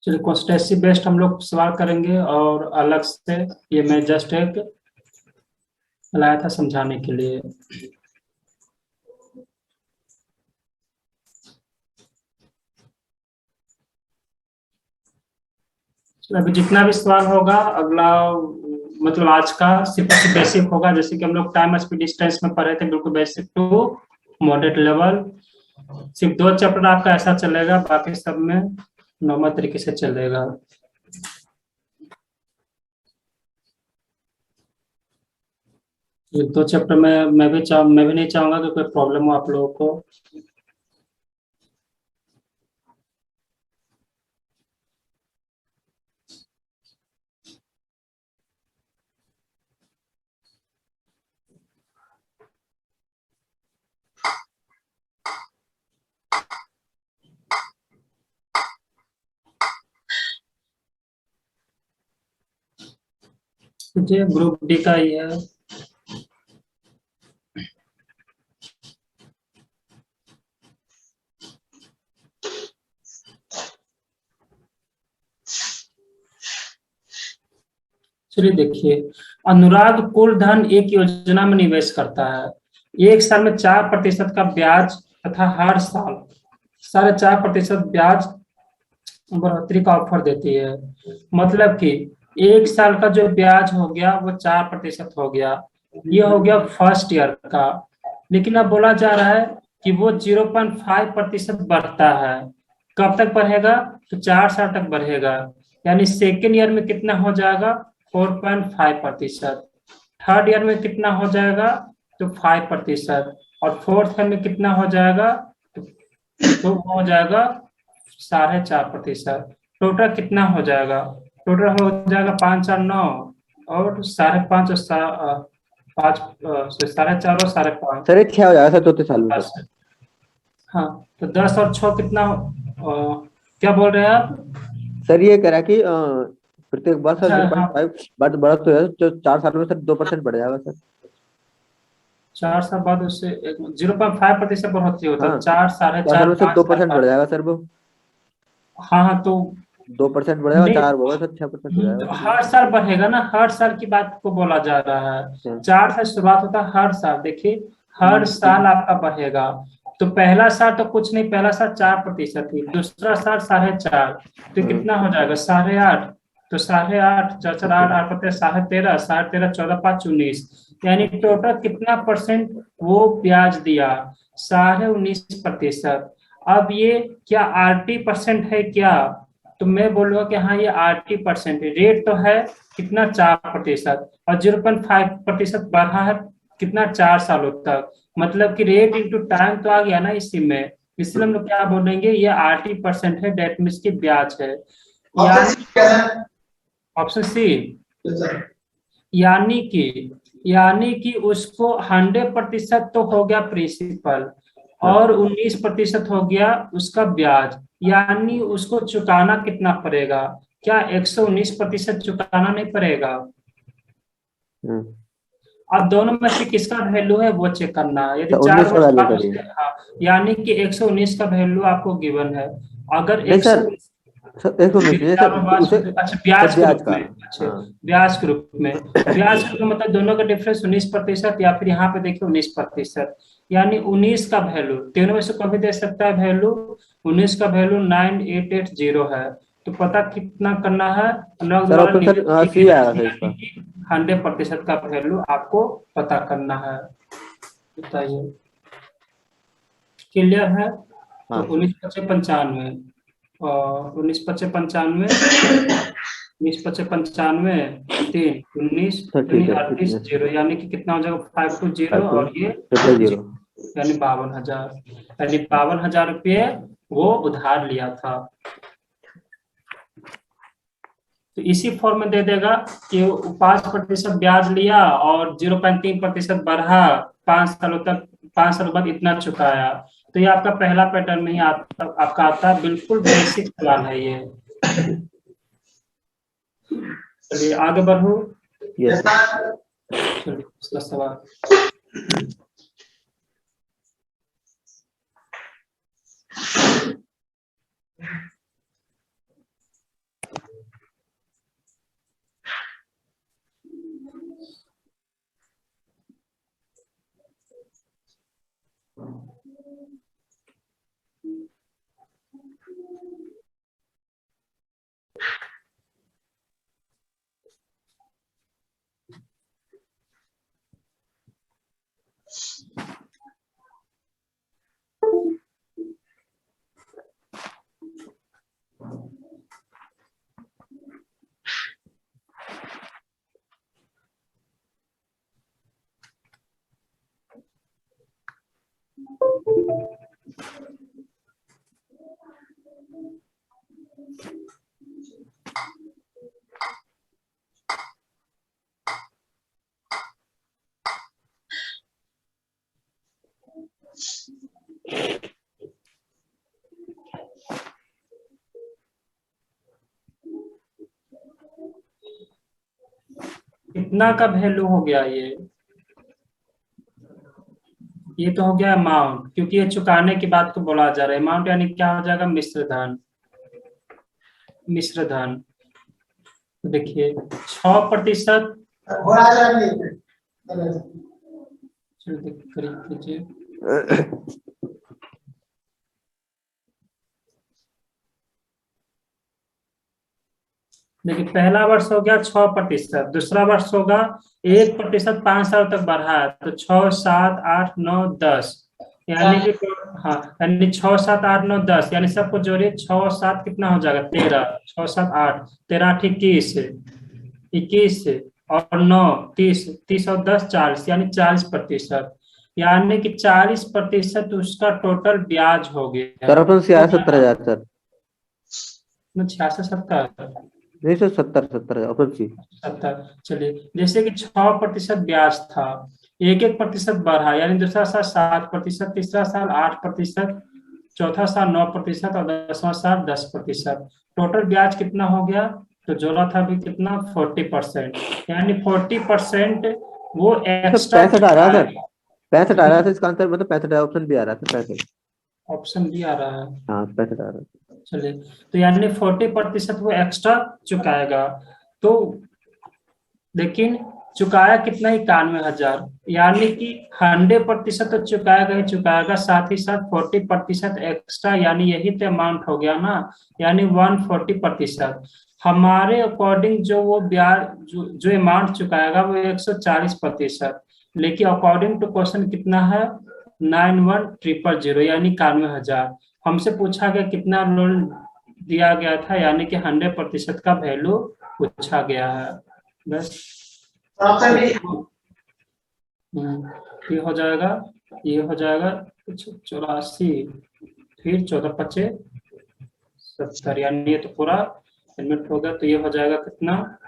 चलिए constituency based हम लोग सवाल करेंगे और अलग से, ये मैं जस्ट एक लाया था समझाने के लिए। चलिए अभी जितना भी सवाल होगा अगला, मतलब आज का सिर्फ बेसिक होगा, जैसे कि हम लोग टाइम स्पीड डिस्टेंस में पढ़े थे, बिल्कुल बेसिक टू मॉडरेट लेवल। सिर्फ 2 चैप्टर आपका ऐसा चलेगा, बाकी सब में नॉर्मल तरीके से चलेगा। ये 2 चैप्टर में मैं भी नहीं चाहूंगा कि कोई प्रॉब्लम हो आप लोगों को। जी ग्रुप डी का ही है। चलिए देखिए, अनुराग कुल धन एक योजना में निवेश करता है। एक साल में 4% का ब्याज तथा हर साल 4.5% ब्याज बढ़ोतरी का ऑफर देती है। मतलब कि एक साल का जो ब्याज हो गया वो 4% हो गया, ये हो गया फर्स्ट ईयर का। लेकिन अब बोला जा रहा है कि वो 0.5% बढ़ता है। कब तक बढ़ेगा? तो 4 साल तक बढ़ेगा। यानी सेकेंड ईयर में कितना हो जाएगा? 4.5%। थर्ड ईयर में कितना हो जाएगा? तो 5%। और फोर्थ ईयर में कितना हो जाएगा? तो वो हो जाएगा 4.5%। टोटल कितना हो जाएगा? टोटल हो जाएगा 5 4 9, और 5.5 और 5, 4.5 और 5.5। सर ये 6 हो जाएगा सर चौथे साल में सर। हाँ, तो 10 और 6 कितना क्या बोल रहे हैं आप? सर ये कह रहा है कि प्रत्येक वर्ष अच्छा हाँ, 0.5 बढ़ तो है, जो 4 साल में सर 2% बढ़ जाएगा सर। 4 साल बाद उससे 0.5% बढ़ोतरी होता है। हाँ 4 साढ़े 4 साल चार में सर 5 साल 2% बढ़ बाद। जाएगा सर वो। हाँ हाँ, तो 2% बढ़ जाएगा, नहीं, 4 होगा सर 6% हो जाएगा तो सर ये। हर साल बढ़ेगा ना, हर साल की बात को बोला जा रहा है। अच्छा। 4 से शुरुआत होता है हर साल। देखिए, हर हम्म। साल आपका बढ़ेगा। तो पहला साल तो कुछ नहीं, पहला साल 4% ही, दूसरा साल 4.5, तो कितना हो जाएगा? 8.5। तो 8.5, 4 4 8 8 पते 13.5, 13 14 5 19, यानी टोटल कितना परसेंट वो ब्याज दिया? 19.5%। अब ये क्या RT% है क्या? तो मैं बोलूंगा कि हाँ, ये RT% है। रेट तो है कितना? 4%। और 0.5% बढ़ा है कितना? 4 सालों तक। मतलब कि रेट इंटू टाइम तो आ गया ना इसी में। इसलिए हम लोग क्या बोलेंगे? ये RT% है, डेट मीन्स की ब्याज है। ऑप्शन सी, यानी कि उसको 100% तो हो गया प्रिंसिपल, हाँ। और 19% हो गया उसका ब्याज। यानी उसको चुकाना कितना पड़ेगा? क्या 119% चुकाना नहीं पड़ेगा? हम्म। अब दोनों में से किसका वैल्यू है वो चेक करना है। यदि तो 4 19 का वर्ष वैल्यू बाद करिए। उसके, हाँ, यानी कि 119 का वैल्यू आपको गिवन है। अगर नहीं एक सर, सौ सर 119 नहीं सर, 4 वर्ष, उसे अच्छा सर ब्याज के ब्याज रूप का। में, अच्छा हाँ। ब्याज के रूप में। ब्याज के रूप में मतलब दोनों का डिफरेंस 19%, या फिर यहाँ पे देखिए 19%। यानी 19 का वैल्यू तीनों में से कोई भी दे सकता है वैल्यू। 19 का वैल्यू 9880 है। तो पता कितना करना है? लोग सर द्वारा ऑप्शन सर निवेश सी आएगा सर इसका। 100% का वैल्यू आपको पता करना है। बताइए, क्लियर है? तो हाँ सर। 19 25 95, और 19 25 95, 19 25 95, 3 19 सर ठीक यानी है, 38 कितने? जीरो, यानी कि कितना हो जाएगा? 520, 5 2 और ये ट्रिपल 0। 0, यानी 52,000। यानी 52,000 रुपये वो उधार लिया था। तो इसी फॉर्म में दे देगा कि 5% ब्याज लिया और 0.3% बढ़ा 5 सालों तक, 5 साल बाद इतना चुकाया। तो ये आपका पहला पैटर्न में ही आपका आता है। बिल्कुल बेसिक सवाल है ये। चलिए आगे बढ़ो। Yes sir. चलिए उसका सवाल। कितना का वैल्यू हो गया ये तो हो गया अमाउंट, क्योंकि ये चुकाने की बात को बोला जा रहा है। अमाउंट यानी क्या हो जाएगा, मिश्र धन। मिश्र धन तो देखिए 6%, चलिए करीब कीजिए। देखिए पहला वर्ष हो गया 6%, दूसरा वर्ष होगा 1%, 5 साल तक बढ़ा है तो 6, 7, 8, 9, 10, यानी कि हाँ, यानी 6, 7, 8, 9, 10, यानी सबको जोड़िए। 6 और 7 कितना हो जाएगा, 13। 6, 7, 8, 13, 8, 21, 21 और 9, 30, 30 और 10, 40, यानी 40%, यानी कि 40% उसका टोटल ब्याज हो गया। सर ऑप्शन सी आया 70,000 सर। 66, 70, नहीं सर, 70 ऑप्शन सी। 70। चलिए जैसे कि 6% ब्याज था, 1-1% बढ़ा, यानी दूसरा साल 7%, तीसरा साल 8%, चौथा साल 9% और 10वां साल 10%। टोटल ब्याज कितना हो गया, तो जोड़ा था अभी कितना, 40%, यानी 40% वो एक्स्ट्रा 65 आ रहा है सर, 65 आ रहा है चुकाएगा। सर इसका आंसर, मतलब 65 ऑप्शन भी आ रहा है 65। ऑप्शन भी आ रहा है। हाँ 65 आ रहा है। चलिए तो यानी 40% वो एक्स्ट्रा चुकाएगा। तो लेकिन चुकाया कितना, 91,000, यानी कि 100% तो चुकाएगा ही चुकाएगा, साथ ही साथ 40% एक्स्ट्रा, यानी यही तो अमाउंट हो गया ना, यानी 140%। हमारे अकॉर्डिंग जो वो ब्याज जो अमाउंट चुकाएगा वो 140%, लेकिन अकॉर्डिंग टू क्वेश्चन कितना है, 91,000, यानी 91,000। हमसे पूछा गया कितना लोन दिया गया था, यानी कि 100% का वैल्यू पूछा गया है बस। ये हो जाएगा, ये हो जाएगा 84, फिर 14×5 = 70, यानी ये तो पूरा एलिमेंट हो गया। तो ये हो जाएगा कितना,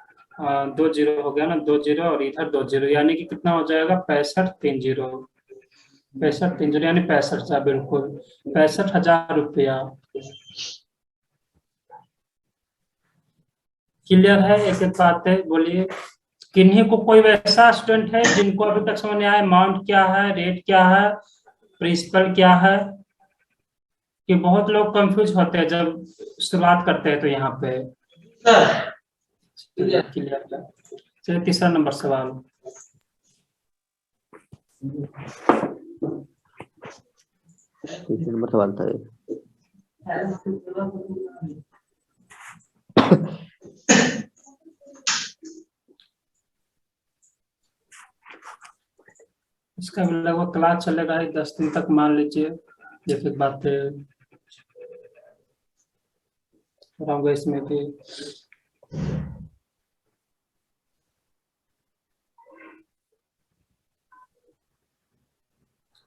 2 जीरो हो गया ना, 2 जीरो और इधर 2 जीरो, यानी कि कितना हो जाएगा, 65,300, 65,300 यानी 65,000, बिल्कुल 65,000 रुपया। क्लियर है, एक एक बात है, बोलिए। किन्हीं को कोई वैसा स्टूडेंट है जिनको अभी तक समझ नहीं आया अमाउंट क्या है, रेट क्या है, प्रिंसिपल क्या है? कि बहुत लोग कंफ्यूज होते हैं जब शुरुआत करते हैं, तो यहाँ पे क्लियर है। चलिए तीसरा नंबर सवाल। तीसरा नंबर सवाल था ये। इसका लगभग क्लास चलेगा 10 दिन तक, मान लीजिए। एक एक बात रहूंगा इसमें भी।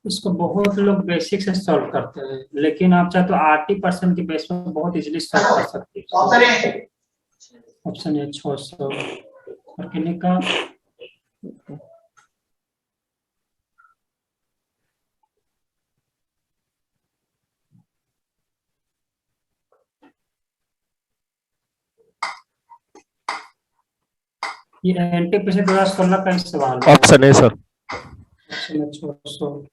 इसको बहुत लोग बेसिक से सॉल्व करते हैं, लेकिन आप चाहे तो 80% की बेस पर बहुत इजीली सॉल्व कर सकते हैं। ऑप्शन ए 600 और किन्हीं का ये NTPC 2016 का सवाल है। Option A sir. Option A 600।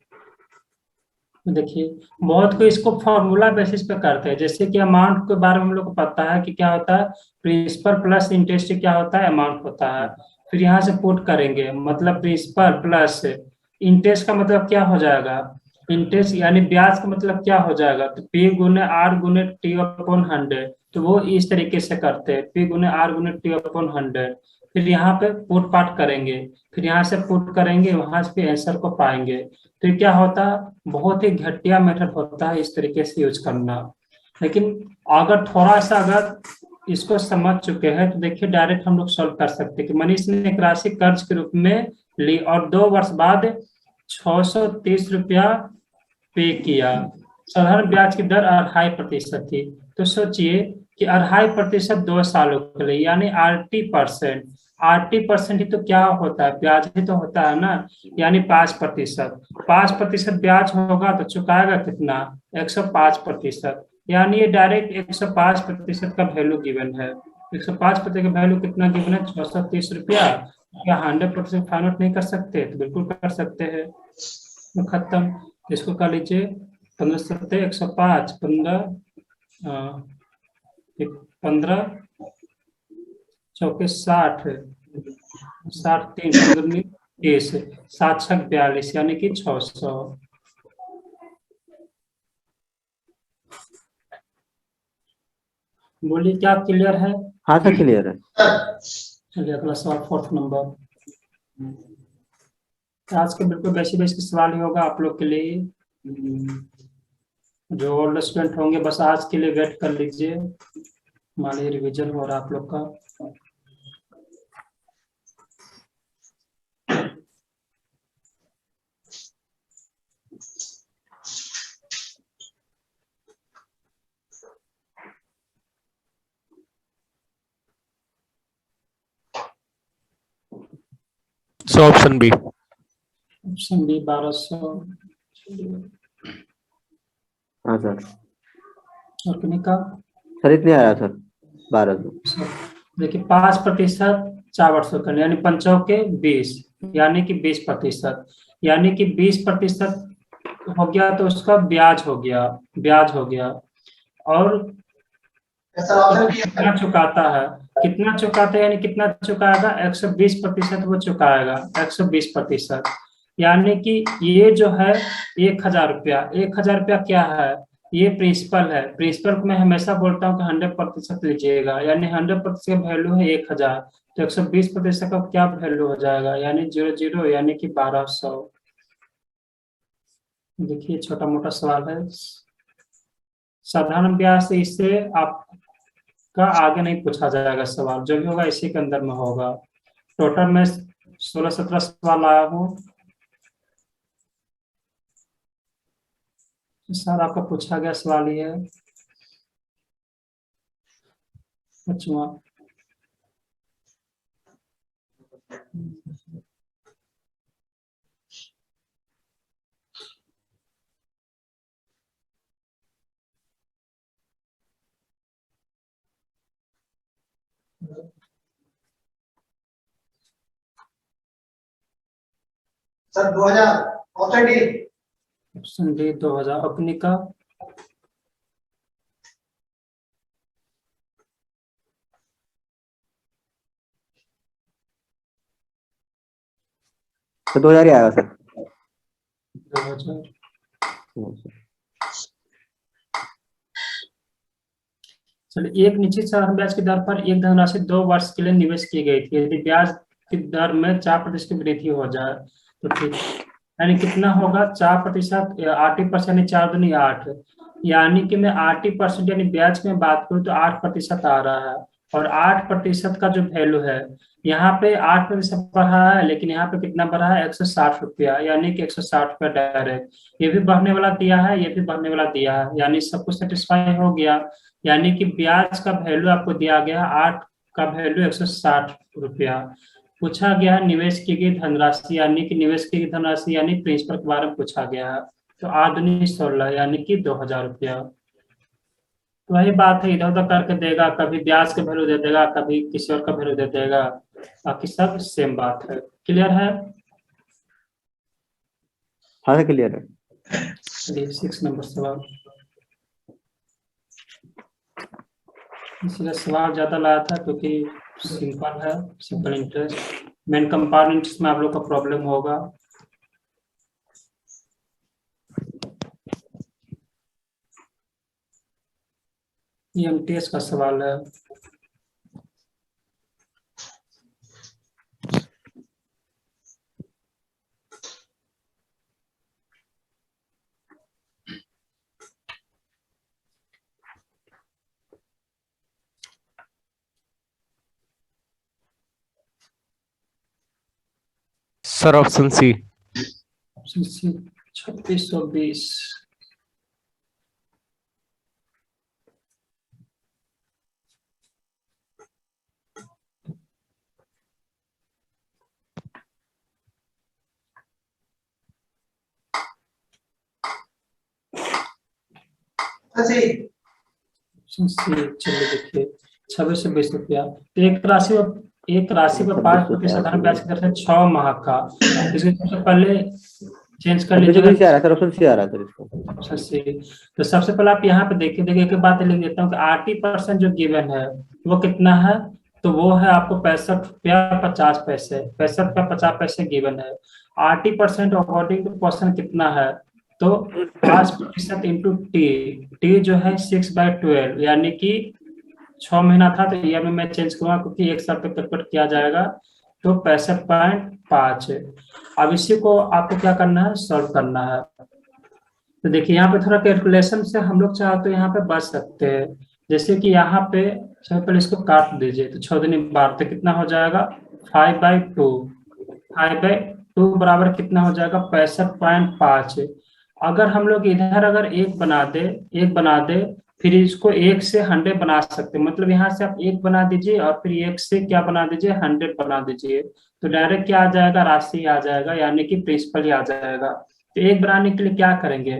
देखिए बहुत को इसको फॉर्मूला बेसिस पे करते हैं, जैसे कि अमाउंट के बारे में हम लोग को पता है कि क्या होता है, प्रिंसिपल प्लस इंटरेस्ट क्या होता है, अमाउंट होता है। फिर यहाँ से पुट करेंगे, मतलब प्रिंसिपल प्लस इंटरेस्ट का मतलब क्या हो जाएगा, इंटरेस्ट यानी ब्याज का मतलब क्या हो जाएगा, तो P×R×T/100। तो वो इस तरीके से करते हैं, P×R×T/100। फिर यहाँ पे पुट पाट करेंगे, फिर यहाँ से पुट करेंगे, वहां से आंसर को पाएंगे। तो ये क्या होता है, बहुत ही घटिया मेथड होता है इस तरीके से यूज करना। लेकिन अगर थोड़ा सा अगर इसको समझ चुके हैं तो देखिए डायरेक्ट हम लोग सॉल्व कर सकते हैं कि मनीष ने एक राशि कर्ज के रूप में ली और 2 वर्ष बाद 630 रुपया पे किया। साधारण ब्याज की दर 2.5% थी। तो सोचिए कि 2.5% 2 सालों के लिए, यानी 80%। 80% ही तो क्या होता है, ब्याज ही तो होता है ना, यानी 5%। 5% ब्याज होगा तो चुकाएगा कितना, 105%। यानी ये डायरेक्ट 105% का वैल्यू गिवन है। 105% का वैल्यू कितना गिवन है, 630 रुपया क्या 100% फाइंड आउट नहीं कर सकते? तो बिल्कुल कर सकते हैं। तो खत्म। इसको कर लीजिए 15 सत्ते 105, 15 चौके 60, 3 15 30, 7 छक 42 यानी कि 600। बोलिए क्या क्लियर है? हाँ सर क्लियर है। चलिए अगला सवाल 4th नंबर। आज के बिल्कुल बेसिक बेसिक सवाल ही होगा आप लोग के लिए। जो ओल्ड स्टूडेंट होंगे बस आज के लिए वेट कर लीजिए, मान लीजिए रिविजन हो रहा है आप लोग का। So option B. Option B 1200। हाँ सर। और कितने का? सर इतने आया सर 1200। देखिए 5% 400 का यानी 5 के 20 यानी कि 20%, यानी कि 20% हो गया तो उसका ब्याज हो गया, ब्याज हो गया। और कितना चुकाता है, कितना चुकाता है यानी कितना चुकाएगा? 120% वो चुकाएगा, 120%। यानी कि ये जो है 1000 रुपया, 1000 रुपया क्या है? ये प्रिंसिपल है। प्रिंसिपल को मैं हमेशा बोलता हूँ कि 100% लीजिएगा, यानी 100% का वैल्यू है 1000, तो 120% का क्या वैल्यू हो जाएगा? यानी 00 यानी कि 1200। देखिए छोटा मोटा सवाल है, साधारण ब्याज से इससे आपका आगे नहीं पूछा जाएगा सवाल, जो भी होगा इसी के अंदर में होगा। टोटल में 16-17 सवाल आया हूँ, सर आपका पूछा गया सवाल ही है। अच्छा sir 2000 option D. Option D 2000। अपनी का तो 2000 ही आएगा सर। 2000। चलिए एक निश्चित साधारण ब्याज की दर पर एक धनराशि 2 वर्ष के लिए निवेश की गई थी, यदि ब्याज की दर में 4% की वृद्धि हो जाए तो ठीक, यानी कितना होगा? 4%, 8% यानी 4 दूनी 8, यानी कि मैं 8% यानी ब्याज की मैं बात करूँ तो 8% आ रहा है। और 8% का जो वैल्यू है, यहाँ पे 8% बढ़ा है, लेकिन यहाँ पे कितना बढ़ा है? 160 रुपया, यानी कि 160 रुपया डायरेक्ट। ये भी बढ़ने वाला दिया है, ये भी बढ़ने वाला दिया है, यानी सब कुछ सेटिस्फाई हो गया। यानी कि ब्याज का वैल्यू आपको दिया गया 8 का वैल्यू 160 रुपया। पूछा गया है निवेश की गई धनराशि, यानी कि निवेश की गई धनराशि यानी प्रिंसिपल के बारे में पूछा गया है। तो 8 दूनी 16 यानी कि 2000 रुपया। तो वही बात है, इधर उधर करके देगा, कभी ब्याज का वैल्यू दे देगा, कभी किसी और का वैल्यू दे देगा, बाकी सब सेम बात है। क्लियर है? हाँ सर क्लियर है। चलिए 6 नंबर सवाल। इसलिए सवाल ज्यादा लाया था क्योंकि सिंपल है, simple interest. Main compound interest में आप लोग का प्रॉब्लम होगा। ये एमटीएस का सवाल है। Sir option C. Option C 2620। C. Option C. चलिए देखिए 26 से 20 रुपया, तो एक राशि में एक राशि पर 5% धन ब्याज की दर से 6 माह का, इसके सबसे पहले चेंज कर ऑप्शन लीजिएगा। सी आ रहा है सर, ऑप्शन सी आ रहा है सर इसको। Option C. तो सबसे पहले आप यहाँ पे देखिए एक बात लिख देता हूँ कि 80% जो गिवन है वो कितना है, तो वो है आपको 65 रुपया 50 पैसे, 65 रुपया 50 पैसे गिवन है। 80% अकॉर्डिंग टू क्वेश्चन कितना है, तो 5% इंटू टी, टी जो है 6/12, यानी कि 6 महीना था, तो ईयर में मैं चेंज करूंगा क्योंकि एक साल पे कन्वर्ट किया जाएगा, तो 65.5। अब इसी को आपको क्या करना है, सॉल्व करना है। तो देखिए यहाँ पे थोड़ा कैलकुलेशन से हम लोग चाहे तो यहाँ पे बच सकते हैं। जैसे कि यहाँ पे सबसे पहले इसको काट दीजिए, तो 6 दूनी 12, तो कितना हो जाएगा 5/2। 5/2 बराबर कितना हो जाएगा 65.5। अगर हम लोग इधर अगर एक बना दे, फिर इसको 1 से 100 बना सकते हैं, मतलब यहाँ से आप 1 बना दीजिए और फिर 1 से क्या बना दीजिए 100 बना दीजिए, तो डायरेक्ट क्या आ जाएगा, राशि आ जाएगा, यानी कि प्रिंसिपल ही आ जाएगा। तो एक बनाने के लिए क्या करेंगे,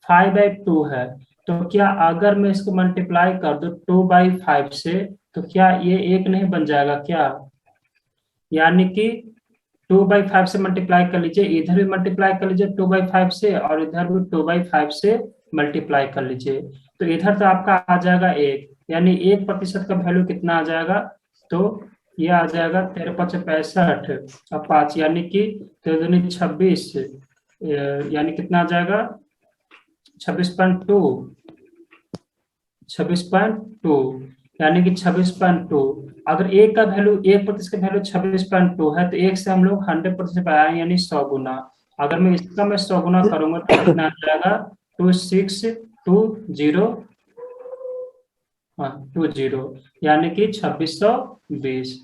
5/2 है, तो क्या अगर मैं इसको मल्टीप्लाई कर दूं 2/5 से, तो क्या ये 1 नहीं बन जाएगा क्या, यानी कि 2/5 से मल्टीप्लाई कर लीजिए, इधर भी मल्टीप्लाई कर लीजिए 2/5 से, और इधर भी 2/5 से मल्टीप्लाई कर लीजिए, तो इधर तो आपका आ जाएगा 1, यानी 1% का वैल्यू कितना आ जाएगा, तो ये आ जाएगा 13×5 = 65 और 5, यानी कि 13×26, यानी कितना आ जाएगा 26.2, 26.2, यानी कि 26.2। अगर एक का वैल्यू 1% का वैल्यू 26.2 है, तो एक से हम लोग 100% पे आए, यानी 100 गुना। अगर मैं इसका 100 गुना करूंगा तो कितना आ जाएगा 2620, हाँ 20, यानी कि 2620।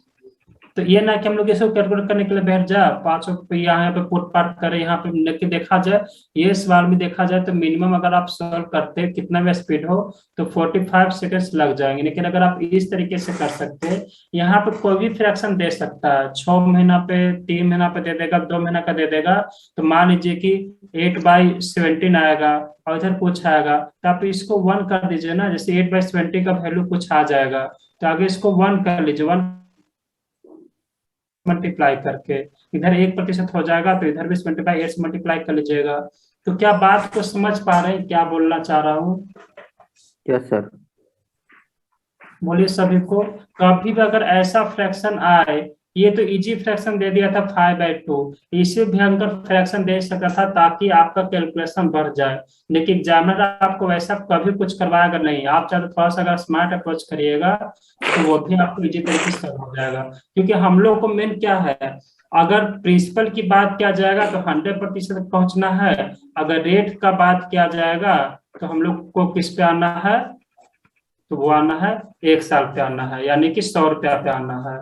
तो ये ना कि हम लोग इसको कैलकुलेट करने के लिए बैठ जाए, 5 यहाँ पे पुट पाट करें, यहाँ पे लेके देखा जाए, ये सवाल में देखा जाए तो मिनिमम अगर आप सॉल्व करते हैं कितना भी स्पीड हो तो 45 सेकेंड्स लग जाएंगे। लेकिन अगर आप इस तरीके से कर सकते हैं, यहाँ पे कोई भी फ्रैक्शन दे सकता है, 6 महीना पे, 3 महीना पे दे देगा, 2 महीना का दे देगा, तो मान लीजिए कि 8/17 आएगा और इधर कुछ आएगा, तो आप इसको 1 कर दीजिए ना, जैसे 8/20 का वैल्यू कुछ आ जाएगा, तो आगे इसको 1 कर लीजिए, 1 मल्टीप्लाई करके, इधर 1% हो जाएगा, तो इधर भी 78 से मल्टीप्लाई कर लीजिएगा। तो क्या बात को समझ पा रहे हैं, क्या बोलना चाह रहा हूँ? Yes sir. बोलिए सभी को। कभी भी अगर ऐसा फ्रैक्शन आए, ये तो इजी फ्रैक्शन दे दिया था 5/2, इसे भयंकर फ्रैक्शन दे सका था ताकि आपका कैलकुलेशन बढ़ जाए, लेकिन एग्जामिनर आपको वैसा कभी कुछ करवाएगा नहीं। आप चाहे थोड़ा सा अगर स्मार्ट अप्रोच करिएगा तो वो भी आपको इजी तरीके से हो जाएगा, क्योंकि हम लोग को मेन क्या है, अगर प्रिंसिपल की बात किया जाएगा तो 100% पहुंचना है, अगर रेट का बात किया जाएगा तो हम लोग को किस पे आना है, तो वो आना है 1 साल पे आना है, यानी कि 100 रुपया पे आना है।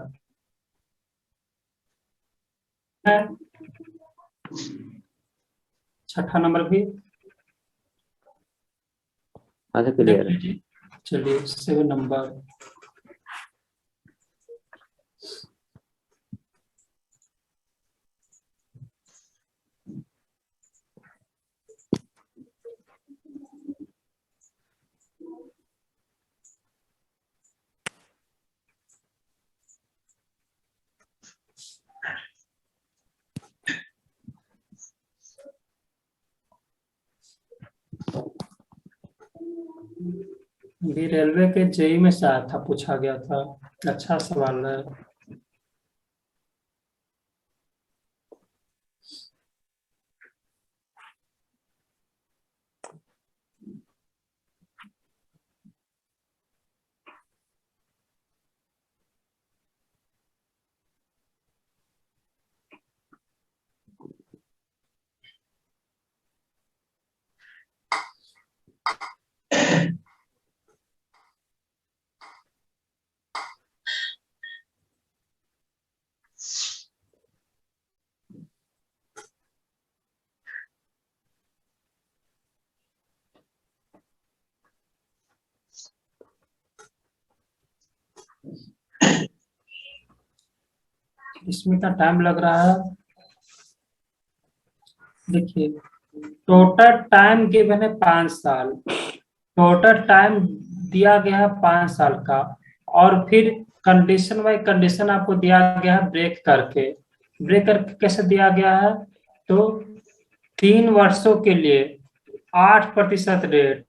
छठा नंबर भी हाँ सर क्लियर है। चलिए 7 नंबर। भी रेलवे के जेई में से आया था, पूछा गया था, अच्छा सवाल है। इसमें क्या टाइम लग रहा है, देखिए टोटल टाइम गिवन है 5 साल, टोटल टाइम दिया गया है 5 साल का, और फिर कंडीशन बाई कंडीशन आपको दिया गया है ब्रेक करके कैसे दिया गया है, तो 3 वर्षों के लिए 8% रेट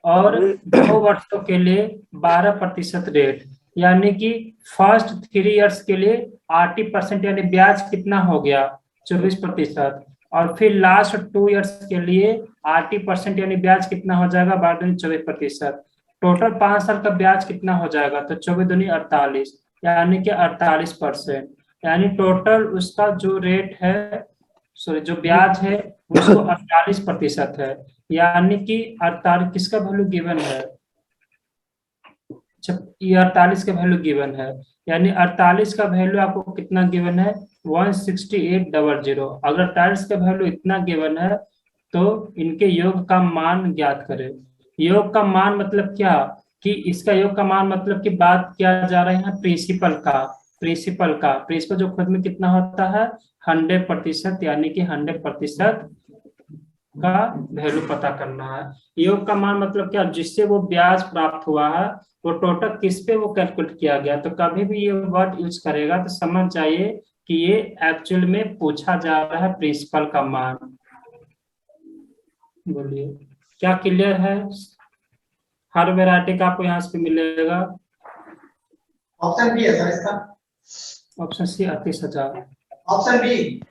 और 2 वर्षों के लिए 12% रेट, यानी कि फर्स्ट 3 इयर्स के लिए 80% यानी ब्याज कितना हो गया 24%, और फिर लास्ट 2 इयर्स के लिए 80% यानी ब्याज कितना हो जाएगा 24%। टोटल 5 साल का ब्याज कितना हो जाएगा, तो 24 दूनी 48 यानी कि 48%, यानी टोटल उसका जो रेट है, सॉरी जो ब्याज है उसको 48% है, यानी कि 48 किसका वैल्यू गिवन है, ये 48 का वैल्यू गिवन है, यानी 48 का वैल्यू आपको कितना गिवन है 16800। अगर 48 का वैल्यू इतना गिवन है तो इनके योग का मान ज्ञात करें। योग का मान मतलब क्या, कि इसका योग का मान मतलब कि बात किया जा रहा है यहाँ प्रिंसिपल जो खुद में कितना होता है 100%, यानी कि 100% का वैल्यू पता करना है। योग का मान मतलब क्या, जिससे वो ब्याज प्राप्त हुआ है वो टोटल किस पे वो कैलकुलेट किया गया। तो कभी भी ये वर्ड यूज करेगा तो समझ जाइए कि ये एक्चुअल में पूछा जा रहा है प्रिंसिपल का मान। बोलिए क्या क्लियर है? हर वैरायटी का आपको यहाँ से मिलेगा। ऑप्शन बी है सर इसका। Option C 38,000, option B,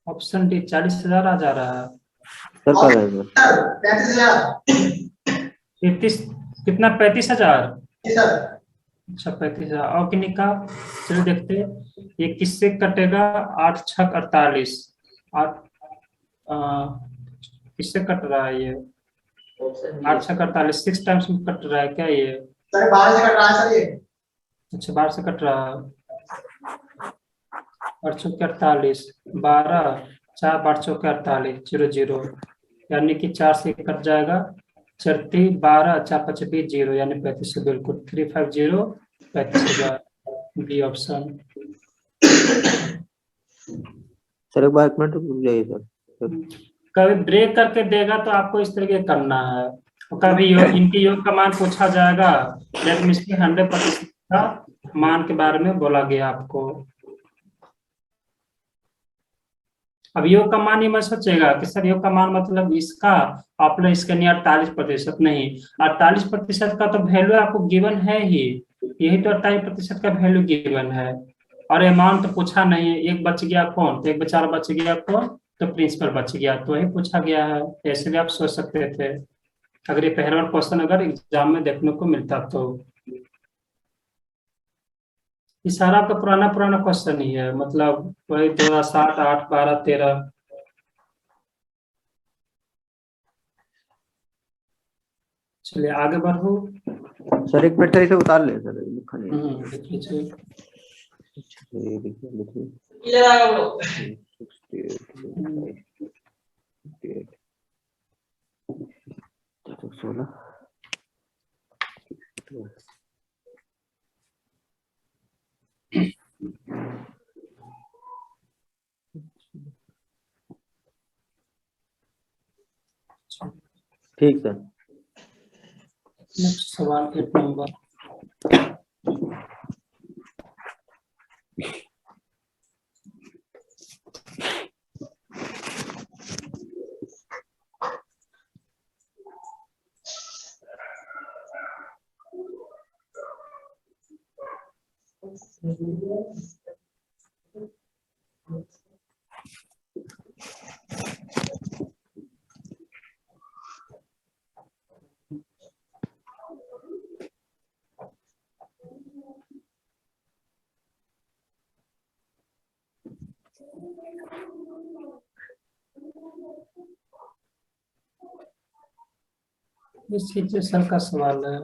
option D 40,000 आ जा रहा है। सर कब है सर? 35,000। 33 कितना 35,000? जी सर। अच्छा 35,000 और किन्हीं का, चलो देखते ये किससे कटेगा। 8 6 48, 8 किससे कट रहा है ये 8 6 48, 6 टाइम्स में कट रहा है क्या ये? सर 12 से कट रहा है सर ये। अच्छा 12 से कट रहा है, 8 6 48, 12 4 12 6 48 00, यानी कि 4 से कट जाएगा 4 3 12 4 5 20 0, यानी 3500 बिल्कुल 350 35,000 बी ऑप्शन। सर एक बार 1 मिनट रुक जाइए सर। कभी ब्रेक करके देगा तो आपको इस तरीके करना है, और कभी इनके योग का मान पूछा जाएगा, दैट मींस कि 100% का मान के बारे में बोला गया आपको। अब योग का मान ये मत सोचेगा कि सर योग का मान मतलब इसका आपने इसके लिए 48% नहीं, 48% का तो वैल्यू आपको गिवन है ही, यही तो 48% का वैल्यू गिवन है, और अमाउंट तो पूछा नहीं है। एक बच गया कौन, तो एक बेचारा बच गया कौन, तो प्रिंसिपल बच गया, तो वही पूछा गया है। ऐसे भी आप सोच सकते थे अगर ये पहला क्वेश्चन अगर एग्जाम में देखने को मिलता तो। ये सारा आपका पुराना क्वेश्चन ही है, मतलब वही 2007 8 12 13। चलिए आगे बढ़ो। सर 1 मिनट इसे उतार ले सर, लिखा नहीं है। देख लीजिए। ये देखिए लिखिए क्लियर आ गया लोग। 16 ठीक सर। नेक्स्ट सवाल 8 नंबर। इस सिचुएशन का सवाल है।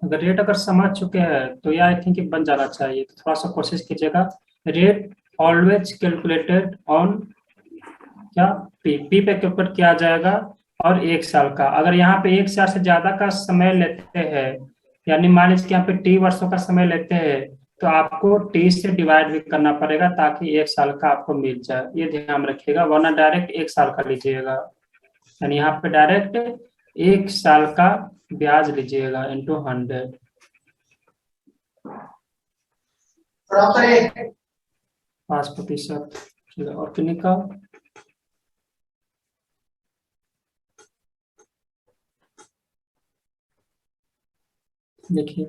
अगर रेट अगर समझ चुके हैं तो ये आई थिंक बन जाना चाहिए, तो थोड़ा सा कोशिश कीजिएगा। रेट ऑलवेज कैलकुलेटेड ऑन क्या पी पे कैलकुलेट किया जाएगा और 1 साल का। अगर यहाँ पे 1 साल से ज्यादा का समय लेते हैं, यानी मान लीजिए कि यहाँ पे टी वर्षों का समय लेते हैं, तो आपको टी से डिवाइड भी करना पड़ेगा ताकि 1 साल का आपको मिल जाए। ये ध्यान रखिएगा, वरना डायरेक्ट 1 साल का लीजिएगा। यानी यहाँ पे डायरेक्ट 1 साल का ब्याज लीजिएगा इंटू 100। Option A 5%। ठीक है, और कितने का? देखिए,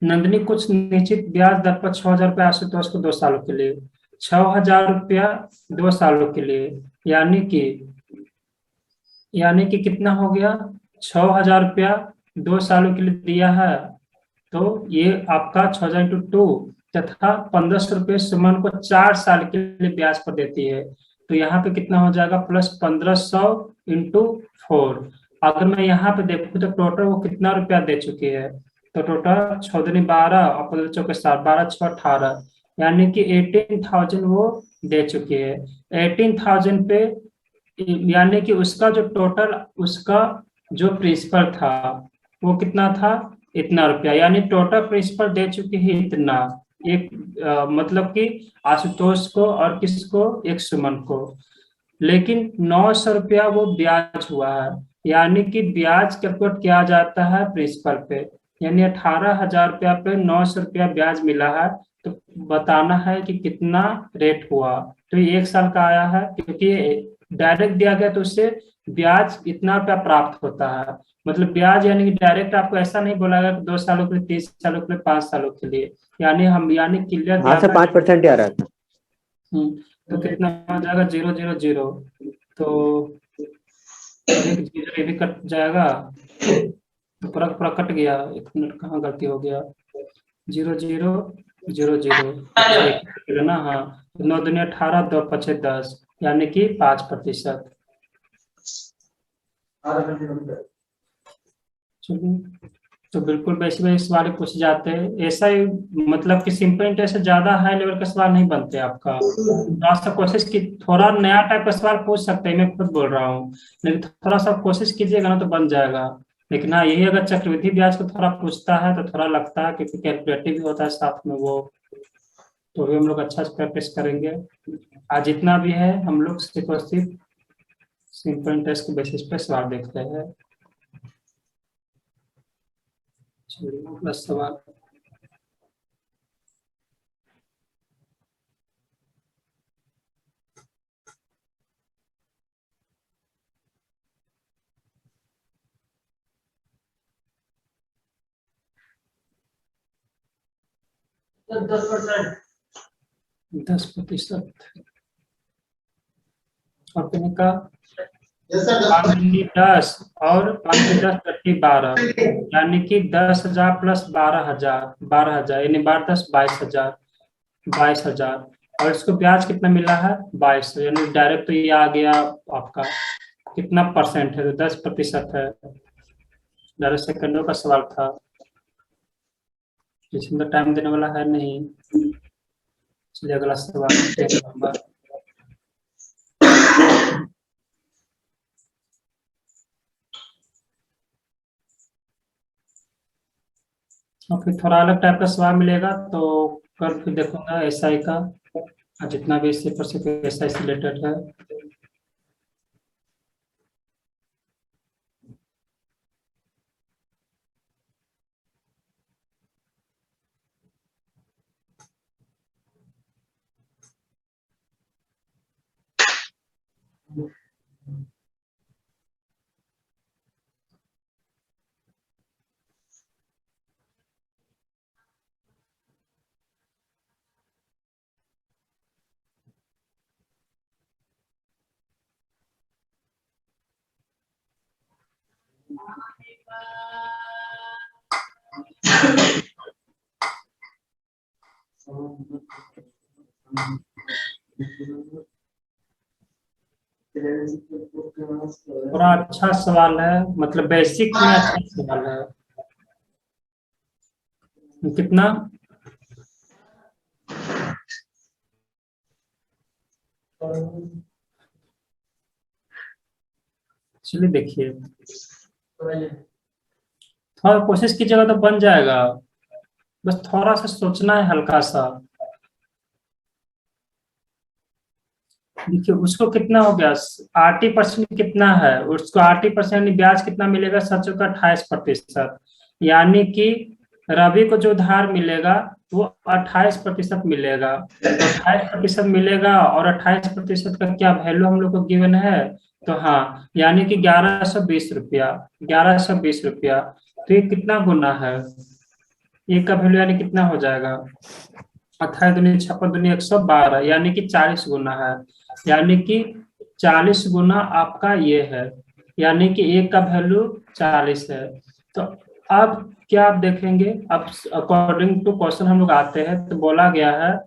नंदिनी कुछ निश्चित ब्याज दर पर 6,000 रुपया आशुतोष को 2 सालों के लिए, 6,000 रुपया 2 सालों के लिए, यानी कि कितना हो गया? 6,000 रुपया 2 सालों के लिए दिया है, तो ये आपका 6,000 × 2 तथा 1,500 रुपये सुमन को 4 साल के लिए ब्याज पर देती है। तो यहाँ पे कितना हो जाएगा? प्लस 1,500 × 4। अगर मैं यहाँ पे देखूँ तो टोटल वो कितना रुपया दे चुकी है, तो टोटल 14 12 और 15 चौके 7, 12 6 18, यानी कि 18,000 वो दे चुकी है। 18,000 पे यानी कि उसका जो टोटल, उसका जो प्रिंसिपल था वो कितना था? इतना रुपया, यानी टोटल प्रिंसिपल दे चुकी है इतना। एक मतलब कि आशुतोष को और किसको? एक सुमन को। लेकिन 900 रुपया वो ब्याज हुआ है, यानी कि ब्याज कैलकुलेट किया जाता है प्रिंसिपल पे, यानी 18,000 रुपया पे 900 रुपया ब्याज मिला है। तो बताना है कि कितना रेट हुआ। तो ये 1 साल का आया है, क्योंकि डायरेक्ट दिया गया तो उससे ब्याज इतना रुपया प्राप्त होता है। मतलब ब्याज यानी कि डायरेक्ट आपको ऐसा नहीं बोला कि 2 सालों के लिए, 3 सालों के लिए, 5 सालों के लिए, यानी क्लियर हाँ सर 5% आ रहा था। तो कितना हो जाएगा? 0 0 0। तो एक जीरो ये भी कट जाएगा, तो पूरा पूरा कट गया। 1 मिनट, कहाँ गलती हो गया? 0 0 0 0 ना। हाँ, 9 दूनी 18, 2 5 10, यानी कि 5%। चलिए, तो बिल्कुल वैसे सवाल पूछ जाते हैं ऐसा ही, मतलब कि सिंपल इंटरेस्ट से ज्यादा हाई लेवल का सवाल नहीं बनते आपका। थोड़ा सा कोशिश की, थोड़ा नया टाइप का सवाल पूछ सकते हैं, मैं खुद बोल रहा हूँ, लेकिन थोड़ा सा कोशिश कीजिएगा ना तो बन जाएगा। लेकिन हाँ, यही अगर चक्रवृद्धि ब्याज को थोड़ा पूछता है तो थोड़ा लगता है, क्योंकि कैलकुलेटिव भी होता है साथ में वो, तो भी हम लोग अच्छा से प्रैक्टिस करेंगे। आज जितना भी है हम लोग सिर्फ और सिर्फ सिंपल इंटरेस्ट के बेसिस पे सवाल देखते हैं। चलिए, अगला सवाल। तो 10%। 10%। और कितने का? यस सर 10 और 5 10 12, यानी कि 10,000 प्लस 12,000, 12,000 यानी 12 10 22,000, 22,000। और इसको ब्याज कितना मिला है? 22, यानी डायरेक्ट तो ये आ गया आपका कितना परसेंट है? तो 10% है। 11 सेकंडों का सवाल था, इसमें तो टाइम देने वाला है नहीं। चलिए अगला सवाल नंबर। और फिर थोड़ा अलग टाइप का सवाल मिलेगा तो कल फिर देखूंगा एसआई का, जितना भी इससे पर से एसआई से रिलेटेड है। थोड़ा अच्छा सवाल है, मतलब बेसिक में अच्छा सवाल है। कितना? चलिए देखिए, थोड़ा कोशिश कीजिएगा तो बन जाएगा, बस थोड़ा सा सोचना है हल्का सा। देखिए उसको कितना हो गया, 80% कितना है, उसको 80% ब्याज कितना मिलेगा, सच का 28%। यानी कि रवि को जो उधार मिलेगा वो 28% मिलेगा। तो 28% मिलेगा, और 28% का क्या वैल्यू हम लोग को गिवन है, तो हाँ, यानी कि 1120 रुपया, 1120 रुपया। तो ये कितना गुना है, ये का वैल्यू यानी कितना हो जाएगा, 28×2 = 56×2 112, यानी कि 40 गुना है। यानी कि 40 गुना आपका ये है, यानी कि एक का वैल्यू 40 है। तो अब क्या आप देखेंगे, अब अकॉर्डिंग टू क्वेश्चन हम लोग आते हैं, तो बोला गया है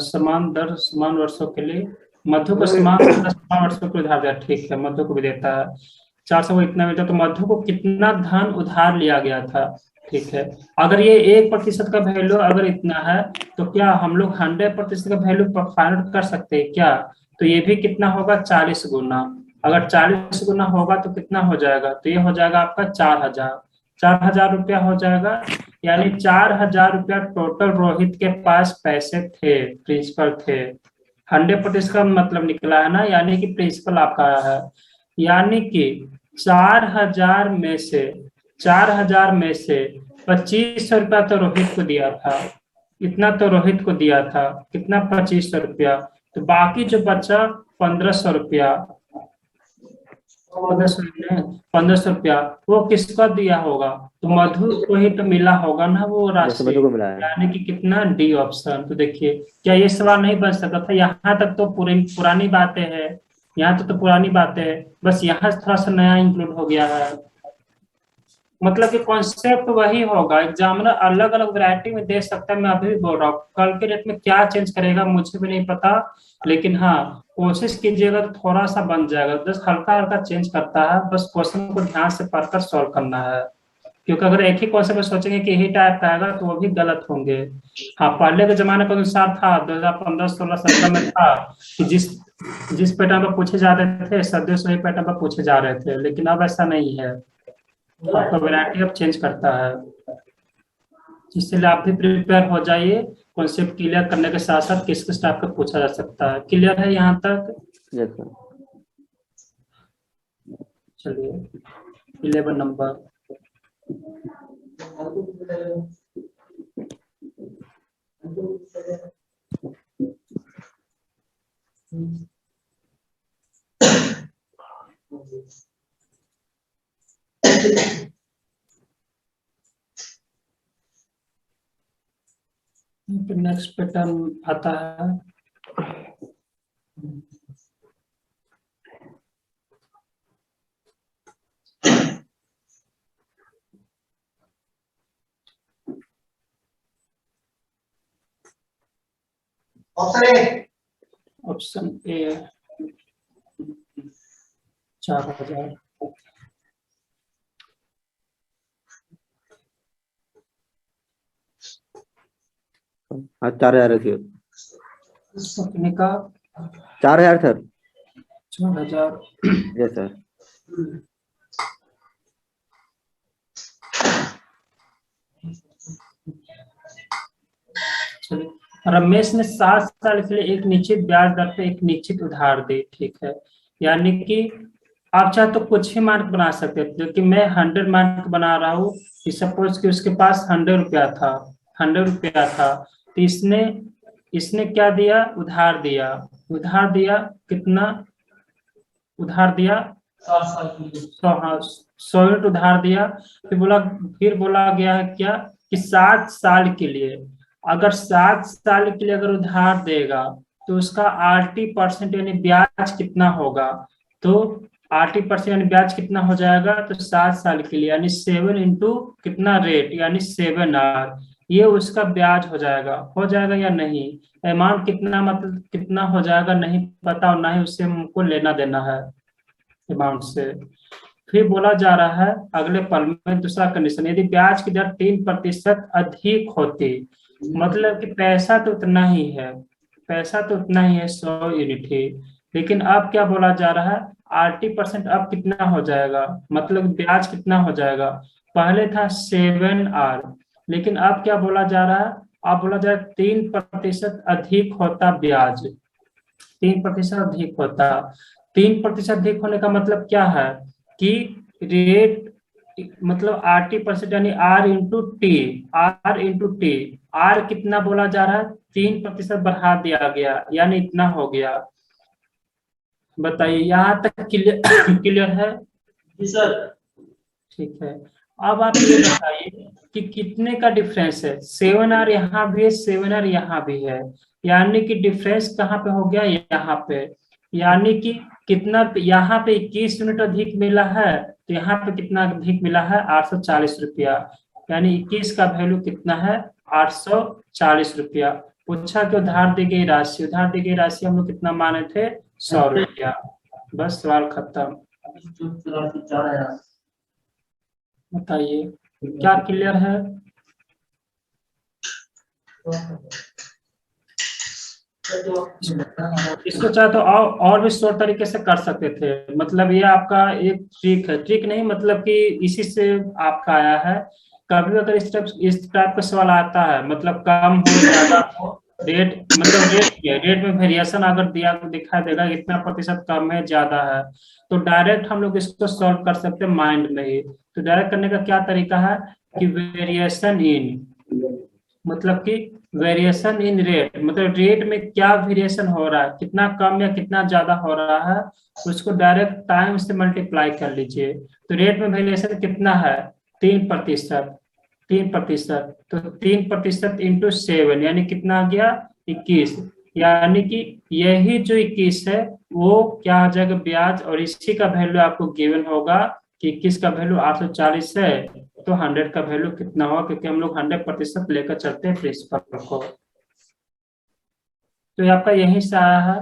समान दर समान वर्षों के लिए मधु को समान वर्षों को उधार दिया, ठीक है, मधु को भी देता है 400 को इतना मिलता, तो मधु को कितना धन उधार लिया गया था, ठीक है। अगर ये 1% का वैल्यू अगर इतना है, तो क्या हम लोग 100% का वैल्यू फाइंड आउट कर सकते हैं क्या, तो ये भी कितना होगा, 40 गुना। अगर 40 गुना होगा तो कितना हो जाएगा, तो ये हो जाएगा आपका 4000, 4000 रुपया हो जाएगा। यानी 4000 रुपया टोटल रोहित के पास पैसे थे, प्रिंसिपल थे। 100% का मतलब निकला है ना, यानी कि प्रिंसिपल आपका है। यानी कि 4000 में से 2500 रुपया तो रोहित को दिया था, इतना तो रोहित को दिया था, कितना, 2500 रुपया। तो बाकी जो बचा 1500 रुपया, 1500 रुपया वो किसका दिया होगा, तो मधु को ही तो मिला होगा ना वो राशि, मधु को मिला है। यानी कि कितना, डी ऑप्शन। तो देखिए क्या ये सवाल नहीं बन सकता था, यहाँ तक तो पूरी पुरानी बातें हैं, यहाँ तो पुरानी बातें हैं, बस यहाँ थोड़ा सा नया इंक्लूड हो गया है। मतलब कि कॉन्सेप्ट वही होगा, एग्जामिनर अलग अलग वैरायटी में दे सकता है, मैं अभी भी बोल रहा हूँ, कल के डेट में क्या चेंज करेगा मुझे भी नहीं पता, लेकिन हाँ कोशिश कीजिएगा तो थोड़ा सा बन जाएगा, बस हल्का हल्का चेंज करता है, बस क्वेश्चन को ध्यान से पढ़कर सॉल्व करना है। क्योंकि अगर एक ही क्वेश्चन में सोचेंगे कि यही टाइप का आएगा तो वो भी गलत होंगे। हाँ पहले के जमाने के अनुसार था, 2015, 16, 17 में था कि जिस पैटर्न पर पूछे जा रहे थे सदैव वही पैटर्न पर पूछे जा रहे थे, लेकिन अब ऐसा नहीं है, आपका वैरायटी अब चेंज करता है। इसलिए आप भी प्रिपेयर हो जाइए, कॉन्सेप्ट क्लियर करने के साथ साथ किस किस टाइप का पूछा जा सकता है। क्लियर है यहाँ तक? Yes sir. चलिए 11 नंबर, नेक्स्ट पैटर्न आता है ऑप्शन ए 4000। हाँ 4000 थी। सपने का 4000 सर। 4000। Yes sir. चलिए, रमेश ने 7 साल के लिए एक निश्चित ब्याज दर पे एक निश्चित उधार दी, ठीक है। यानी कि आप चाहे तो कुछ ही मार्क बना सकते थे, लेकिन मैं 100 मार्क बना रहा हूँ। सपोज कि उसके पास 100 रुपया था, 100 रुपया था, तो इसने क्या दिया, उधार दिया। उधार दिया कितना, उधार दिया 100, हाँ 100 यूनिट उधार दिया। फिर बोला गया है क्या कि 7 साल के लिए, अगर 7 साल के लिए अगर उधार देगा तो उसका 80% यानी ब्याज कितना होगा, तो 80% यानी ब्याज कितना हो जाएगा, तो 7 साल के लिए यानी 7 इंटू कितना रेट, यानी 7R, ये उसका ब्याज हो जाएगा या नहीं, अमाउंट कितना, मतलब कितना हो जाएगा नहीं पता, और ना ही उससे हमको लेना देना है अमाउंट से। फिर बोला जा रहा है अगले पल में दूसरा कंडीशन, यदि ब्याज की दर 3% अधिक होती, मतलब कि पैसा तो उतना ही है, पैसा तो उतना ही है 100 यूनिट ही, लेकिन अब क्या बोला जा रहा है, RT% अब कितना हो जाएगा, मतलब ब्याज कितना हो जाएगा। पहले था 7R, लेकिन अब क्या बोला जा रहा है, अब बोला जा रहा है 3% अधिक होता ब्याज, 3% अधिक होता। 3% अधिक होने का मतलब क्या है कि रेट मतलब RT% यानी R इंटू टी, आर कितना बोला जा रहा है, 3% बढ़ा दिया गया, यानी इतना हो गया। बताइए यहाँ तक क्लियर क्लियर है। जी सर। ठीक है, अब आप ये बताइए कि कितने का डिफरेंस है, 7R यहाँ भी है, 7R यहाँ भी है, यानी कि डिफरेंस कहाँ पे हो गया, यहाँ पे। यानी कि कितना, यहाँ पे 21 यूनिट अधिक मिला है, तो यहाँ पे कितना अधिक मिला है, 840 रुपया, यानी 21 का वैल्यू कितना है, 840 रुपया। पूछा कि उधार दी गई राशि, उधार दी गई राशि हम लोग कितना माने थे, 100 रुपया। बस सवाल खत्म। बताइए क्या क्लियर है। इसको चाहे तो और भी शॉर्ट तरीके से कर सकते थे, मतलब ये आपका एक ट्रिक है, ट्रिक नहीं मतलब कि इसी से आपका आया है। कभी अगर इस टाइप का सवाल आता है, मतलब कम हो ज्यादा हो, रेट मतलब रेट में वेरिएशन अगर दिया तो दिखाई देगा कितना प्रतिशत कम है ज्यादा है, तो डायरेक्ट हम लोग इसको सॉल्व कर सकते हैं माइंड में ही। तो डायरेक्ट करने का क्या तरीका है कि वेरिएशन इन, मतलब कि वेरिएशन इन रेट, मतलब रेट में क्या वेरिएशन हो रहा है, कितना कम या कितना ज्यादा हो रहा है, उसको डायरेक्ट टाइम से मल्टीप्लाई कर लीजिए। तो रेट में वेरिएशन कितना है, 3%, 3%, तो 3% इंटू 7 यानी कितना आ गया, 21, यानी कि यही जो 21 है वो क्या आ जाएगा ब्याज, और इसी का वैल्यू आपको गिवन होगा कि 21 का वैल्यू 840 है, तो 100 का वैल्यू कितना होगा, क्योंकि हम लोग 100% लेकर चलते हैं प्रिंसिपल को। तो ये आपका यहीं से आया है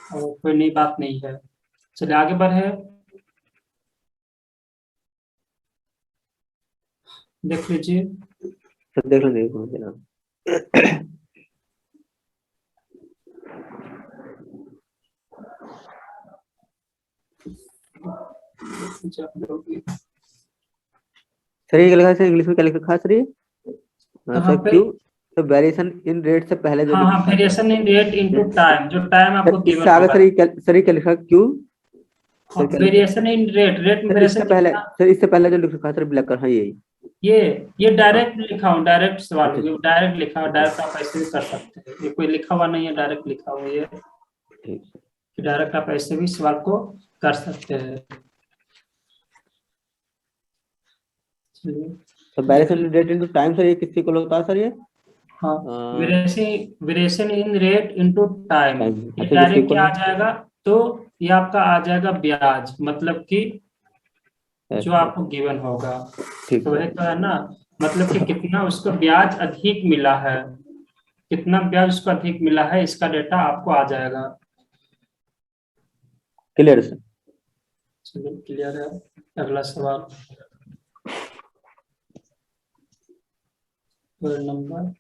और कोई नई बात नहीं है। चलिए आगे बढ़े, देख लीजिए। सर देख लो सर ये क्या लिखा है, इंग्लिश में क्या लिखा है सर ये, सर क्यू, तो वेरिएशन इन रेट से पहले जो हाँ, variation in rate into time, जो टाइम आपको गिवन इससे आगे होगा। सर ये क्या लिखा है Q, variation in rate, rate में सर इससे वेरिएशन पहले, कितना, सर इससे पहले जो लिखा है सर ब्लैक कर, हाँ यही ये डायरेक्ट लिखा हूँ, डायरेक्ट सवाल अच्छा, डायरेक्ट लिखा हुआ, डायरेक्ट आप ऐसे भी कर सकते हैं, ये कोई लिखा हुआ नहीं है, डायरेक्ट लिखा हुआ है, ठीक। डायरेक्ट आप ऐसे भी सवाल को कर सकते हैं। तो variation rate into time sir ये किससे इक्वल होता है सर ये, हाँ, variation in rate into time, ये अच्छा डायरेक्ट क्या आ जाएगा, तो ये आपका आ जाएगा ब्याज, मतलब कि जो आपको गिवन होगा, तो वही तो है ना, मतलब कि कितना उसको ब्याज अधिक मिला है, कितना ब्याज उसको अधिक मिला है, इसका डेटा आपको आ जाएगा। Clear sir. चलिए क्लियर है, अगला सवाल नंबर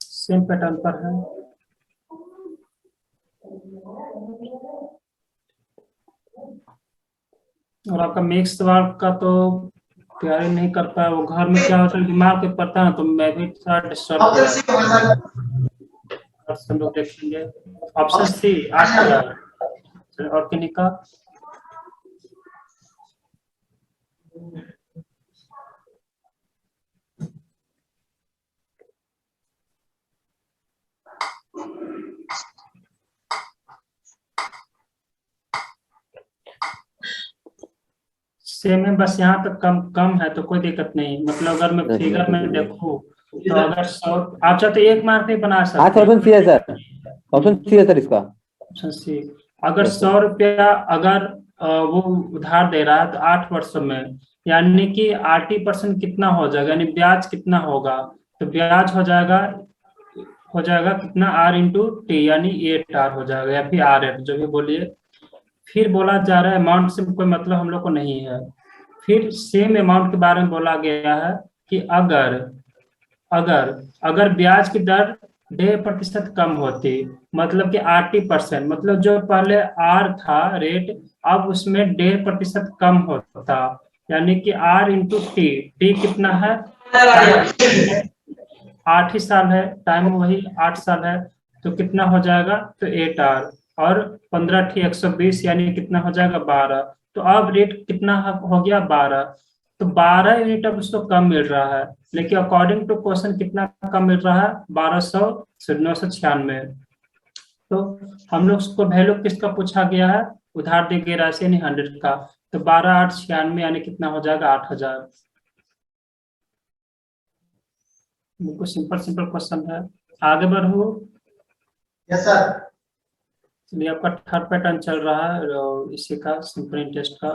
सेम पैटर्न पर है। और आपका मिक्स सवाल का तो तैयारी नहीं करता है, वो घर में क्या होता है दिमाग पे पड़ता है, तो मैं भी थोड़ा डिस्टर्ब हो जाता हूं। सब लोग देखेंगे ऑप्शन सी 8000, और किन्हीं का सेम है, बस यहाँ तक कम कम है तो कोई दिक्कत नहीं, मतलब अगर मैं फिगर में देखूं तो अगर 100 आप चाहते एक मार्क नहीं बना सकते, ऑप्शन सी है सर, ऑप्शन सी है सर इसका, ऑप्शन सी। अगर 100 रुपया अगर वो उधार दे रहा है तो 8 वर्षों में, यानी कि RT% कितना हो जाएगा, यानी ब्याज कितना होगा, तो ब्याज हो जाएगा कितना, R इंटू टी, यानी 8R हो जाएगा, या फिर R8 जो भी बोलिए। फिर बोला जा रहा है अमाउंट से कोई मतलब हम लोग को नहीं है। फिर सेम अमाउंट के बारे में बोला गया है कि अगर अगर अगर ब्याज की दर 1.5% कम होती, मतलब कि RT%, मतलब जो पहले R था रेट, अब उसमें 1.5% कम होता, यानी कि R इंटू टी, टी कितना है, 8 ही साल है, टाइम वही 8 साल है, तो कितना हो जाएगा, तो 8R, और 15 × 120 यानी कितना हो जाएगा, 12। तो अब रेट कितना हो गया, 12। तो 12 यूनिट अब उसको कम मिल रहा है, लेकिन अकॉर्डिंग टू क्वेश्चन कितना कम मिल रहा है, 996। तो हम लोग को वैल्यू किसका पूछा गया है, उधार दी गई राशि यानी 100 का, तो 12×8 = 96 यानी कितना हो जाएगा, 8000। बिल्कुल सिंपल सिंपल क्वेश्चन है। आगे बढ़ो। Yes sir. चलिए, आपका थर्ड पैटर्न चल रहा है और इसी का सिंपल इंटरेस्ट का।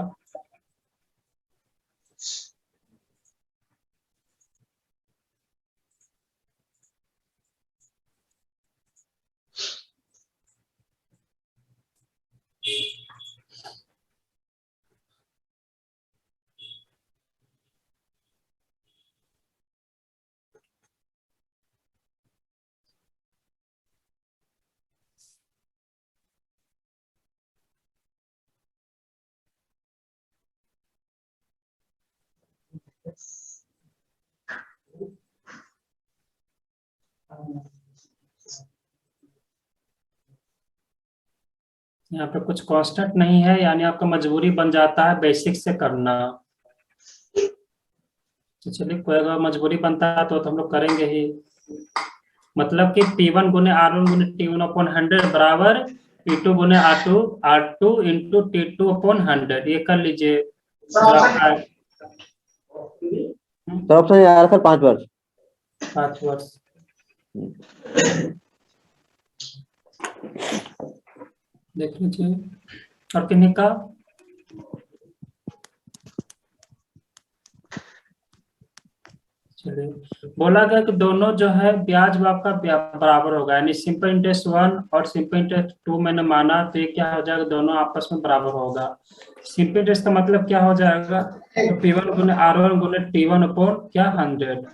यहाँ पे कुछ कांस्टेंट नहीं है, यानी आपका मजबूरी बन जाता है बेसिक से करना। तो चलिए, कोई अगर मजबूरी बनता है तो हम लोग करेंगे ही। मतलब कि P1 गुने R1 गुने T1 अपॉन 100 बराबर P2 गुने R2 इंटू T2 अपॉन 100, ये कर लीजिए। सर आपका सर ऑप्शन आ रहा सर 5 वर्ष। 5 वर्ष। देख लीजिए, और किन्हीं का। चलिए, बोला गया कि दोनों जो है ब्याज आपका बराबर होगा, यानी सिंपल इंटरेस्ट 1 और सिंपल इंटरेस्ट 2 मैंने माना, तो ये क्या हो जाएगा, दोनों आपस में बराबर होगा। सिंपल इंटरेस्ट का मतलब क्या हो जाएगा, तो P1 गुने R1 गुने T1 अपॉन क्या 100,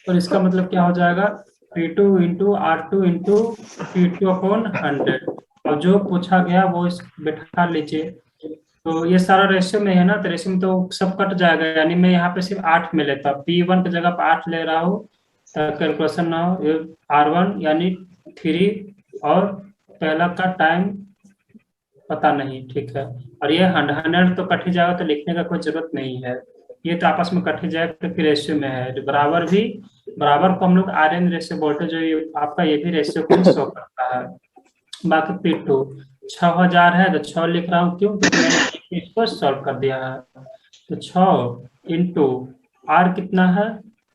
और इसका मतलब क्या हो जाएगा, P2 into R2 into T2 upon 100। और जो पूछा गया वो इस बैठा लीजिए। तो ये सारा रेशियो में है ना, तो रेशियो में तो सब कट जाएगा, यानी मैं यहाँ पे सिर्फ 8 में लेता, P1 की जगह पे 8 ले रहा हूँ, कैलकुलेशन ना हो। R1 यानी 3, और पहला का टाइम पता नहीं, ठीक है। और ये 100 तो कट ही जाएगा, तो लिखने का कोई जरूरत नहीं है, ये तो आपस में कट ही जाएगा क्योंकि रेशियो में है। जो बराबर भी, बराबर को हम लोग RN रेशियो बोलते हैं, जो ये आपका ये भी रेशियो को शो करता है। बाकी P2 6000 है, तो 6 लिख रहा हूँ, क्यों, क्योंकि मैंने इसको सॉल्व कर दिया है। तो 6 इंटू R कितना है,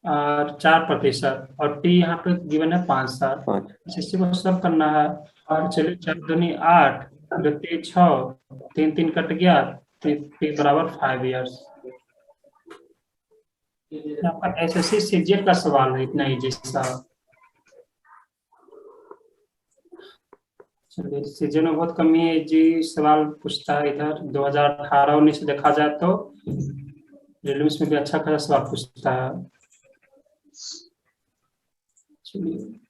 और 4%, और T यहाँ पे गिवन है 5 साल, 5 इसी को सॉल्व करना है। और चलिए, 4 दूनी 8, 2 3 6, 3 3 कट गया, T बराबर 5 इयर्स। आपका SSC CGL का सवाल है, इतना इजी सा। चलिए, सीजन में बहुत कमी है, जी सवाल पूछता है इधर। 2018-19 देखा जाए तो रिलम्स में भी अच्छा खासा सवाल पूछता है। चलिए,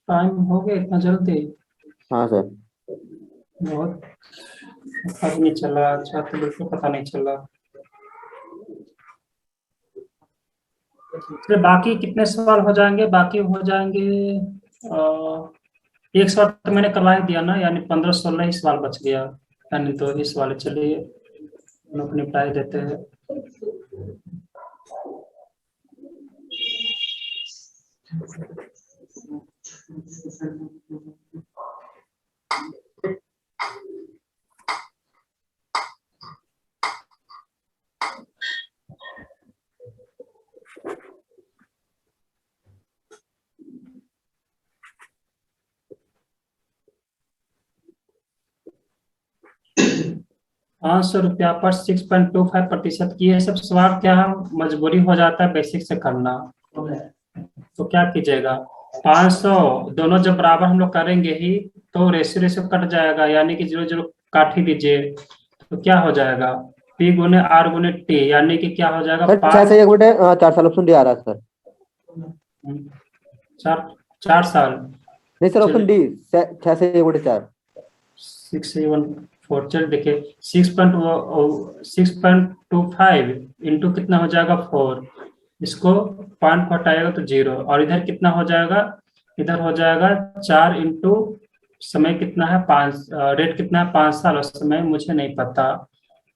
टाइम हो गया इतना जल्दी, हाँ सर। बहुत पता भी नहीं चला। अच्छा, तो बिल्कुल पता नहीं चला। चलिए, बाकी कितने सवाल हो जाएंगे, बाकी हो जाएंगे एक सवाल तो मैंने करवा ही दिया ना, यानी 15-16 ही सवाल बच गया, यानी 2 ही सवाल। चलिए, हम लोग निपटाई देते हैं। 500 रुपया पर 6.25% की। ये सब सवाल क्या है, मजबूरी हो जाता है बेसिक से करना। तो क्या कीजिएगा, 500 दोनों जब बराबर हम लोग करेंगे ही तो रेशियो रेशियो कट जाएगा, यानी कि 0 0 काट ही दीजिए। तो क्या हो जाएगा, P गुने R गुने T, यानी कि क्या हो जाएगा सर 6 5 से 1 बटे 4 साल ऑप्शन डी आ रहा है सर। 4 साल। नहीं सर ऑप्शन डी 6 से 1 बटे 4। 674, चल देखिए 6.25 इंटू कितना हो जाएगा 4, इसको पॉइंट को हटाएगा तो 0, और इधर कितना हो जाएगा, इधर हो जाएगा 4 इंटू समय कितना है 5, रेट कितना है 5 साल, और समय मुझे नहीं पता।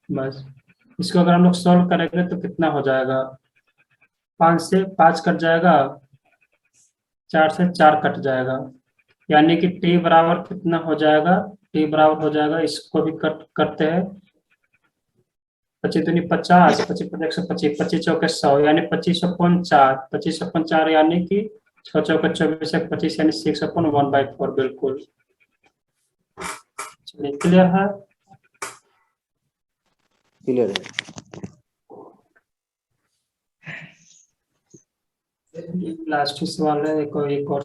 बस इसको अगर हम लोग सॉल्व करेंगे तो कितना हो जाएगा, 5 से 5 कट जाएगा, 4 से 4 कट जाएगा, यानी कि टी बराबर कितना हो जाएगा, टी बराबर हो जाएगा, इसको भी कट करते हैं, 25 दूनी 50, 25 125, 25 चौके 100, यानी 25/4, 25/4 यानी कि 6 चौके 24 25, यानी 6/1/4 बिल्कुल। चलिए क्लियर है। क्लियर है। लास्ट सवाल है, एक और